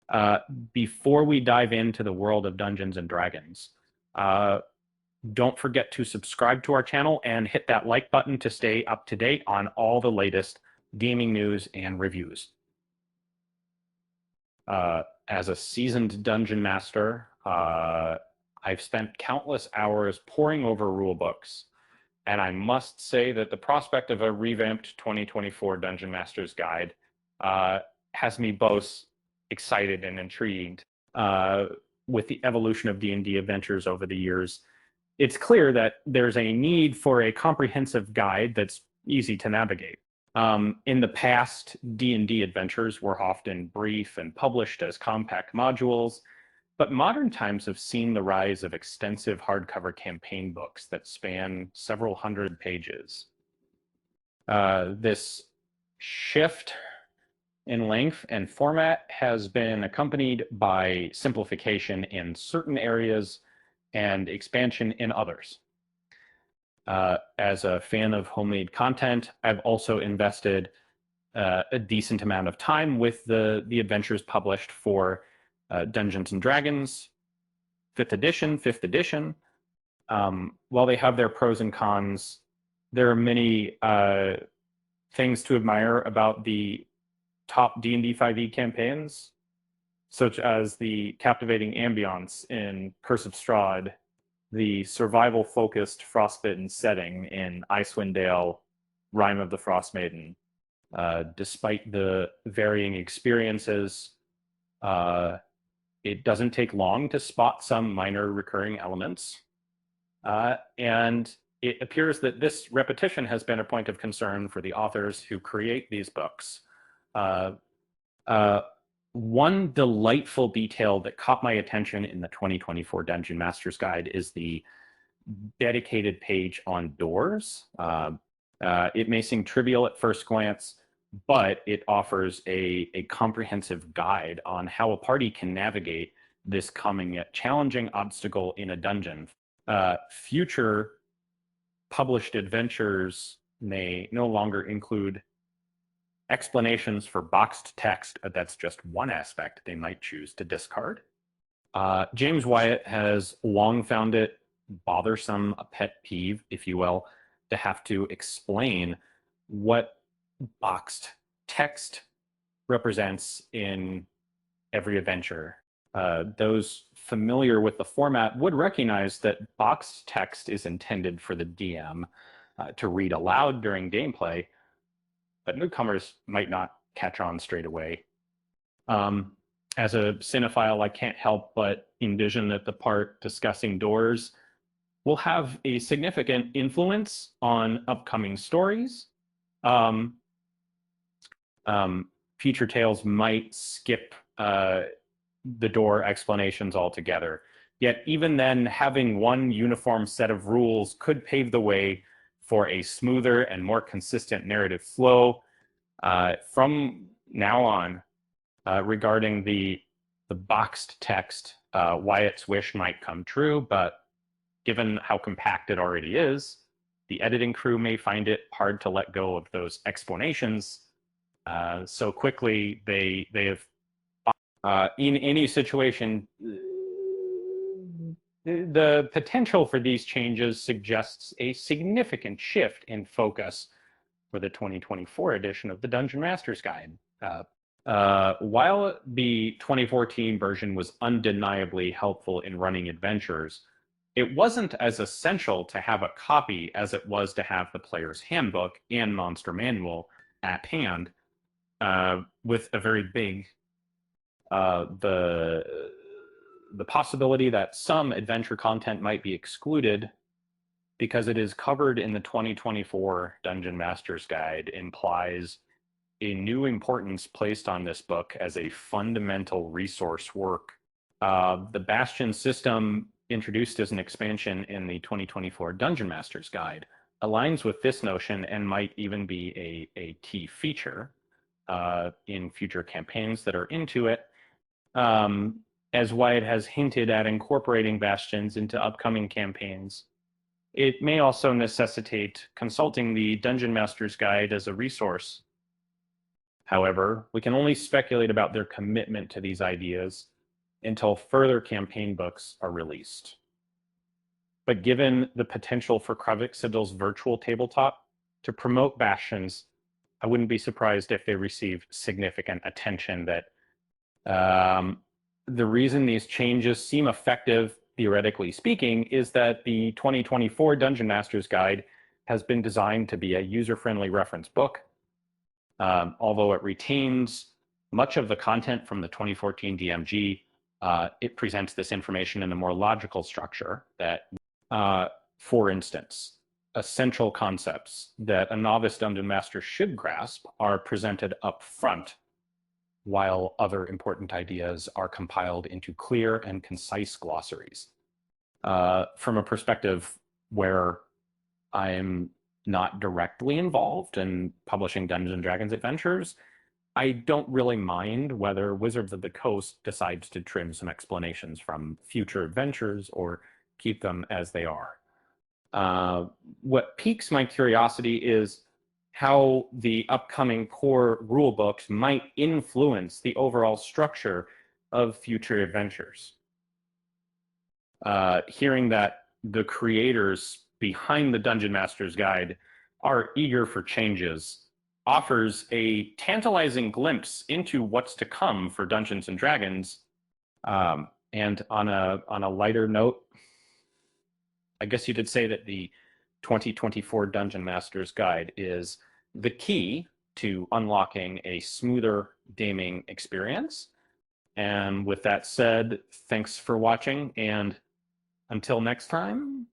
Uh, Before we dive into the world of Dungeons and Dragons, uh, don't forget to subscribe to our channel and hit that like button to stay up to date on all the latest gaming news and reviews. As a seasoned dungeon master, I've spent countless hours poring over rule books, and I must say that the prospect of a revamped 2024 Dungeon Master's Guide uh, has me both excited and intrigued. With the evolution of D&D adventures over the years, it's clear that there's a need for a comprehensive guide that's easy to navigate. In the past, D&D adventures were often brief and published as compact modules, but modern times have seen the rise of extensive hardcover campaign books that span several hundred pages. This shift in length and format has been accompanied by simplification in certain areas and expansion in others. As a fan of homemade content, I've also invested a decent amount of time with the adventures published for Dungeons and Dragons, 5th edition. While they have their pros and cons, there are many things to admire about the top D&D 5e campaigns, such as the captivating ambiance in Curse of Strahd, the survival-focused Frostbitten setting in Icewind Dale, Rime of the Frostmaiden. Despite the varying experiences, it doesn't take long to spot some minor recurring elements. And it appears that this repetition has been a point of concern for the authors who create these books. One delightful detail that caught my attention in the 2024 Dungeon Master's Guide is the dedicated page on doors. It may seem trivial at first glance, but it offers a comprehensive guide on how a party can navigate this coming yet challenging obstacle in a dungeon. Future published adventures may no longer include explanations for boxed text. That's just one aspect they might choose to discard. James Wyatt has long found it bothersome, a pet peeve, if you will, to have to explain what boxed text represents in every adventure. Those familiar with the format would recognize that boxed text is intended for the DM to read aloud during gameplay, but newcomers might not catch on straight away. As a cinephile, I can't help but envision that the part discussing doors will have a significant influence on upcoming stories. Future tales might skip the door explanations altogether. Yet even then, having one uniform set of rules could pave the way for a smoother and more consistent narrative flow from now on. Regarding the boxed text, Wyatt's wish might come true, but given how compact it already is, the editing crew may find it hard to let go of those explanations so quickly. They have in any situation, the potential for these changes suggests a significant shift in focus for the 2024 edition of the Dungeon Master's Guide. While the 2014 version was undeniably helpful in running adventures, it wasn't as essential to have a copy as it was to have the player's handbook and monster manual at hand, with a very big the possibility that some adventure content might be excluded because it is covered in the 2024 Dungeon Master's Guide implies a new importance placed on this book as a fundamental resource work. The Bastion system, introduced as an expansion in the 2024 Dungeon Master's Guide, aligns with this notion and might even be a key feature in future campaigns that are into it. As Wyatt has hinted at incorporating Bastions into upcoming campaigns, it may also necessitate consulting the Dungeon Master's Guide as a resource However, we can only speculate about their commitment to these ideas until further campaign books are released. But given the potential for Kravik-Siddel's virtual tabletop to promote Bastions, I wouldn't be surprised if they receive significant attention. That the reason these changes seem effective, theoretically speaking, is that the 2024 Dungeon Master's Guide has been designed to be a user-friendly reference book. Although it retains much of the content from the 2014 DMG, it presents this information in a more logical structure that, for instance, essential concepts that a novice dungeon master should grasp are presented up front, while other important ideas are compiled into clear and concise glossaries. From a perspective where I'm not directly involved in publishing Dungeons and Dragons adventures, I don't really mind whether Wizards of the Coast decides to trim some explanations from future adventures or keep them as they are. What piques my curiosity is how the upcoming core rule books might influence the overall structure of future adventures. Hearing that the creators behind the Dungeon Master's Guide are eager for changes offers a tantalizing glimpse into what's to come for Dungeons and Dragons. And on a lighter note, I guess you could say that the 2024 Dungeon Master's Guide is the key to unlocking a smoother gaming experience. And with that said, thanks for watching, and until next time,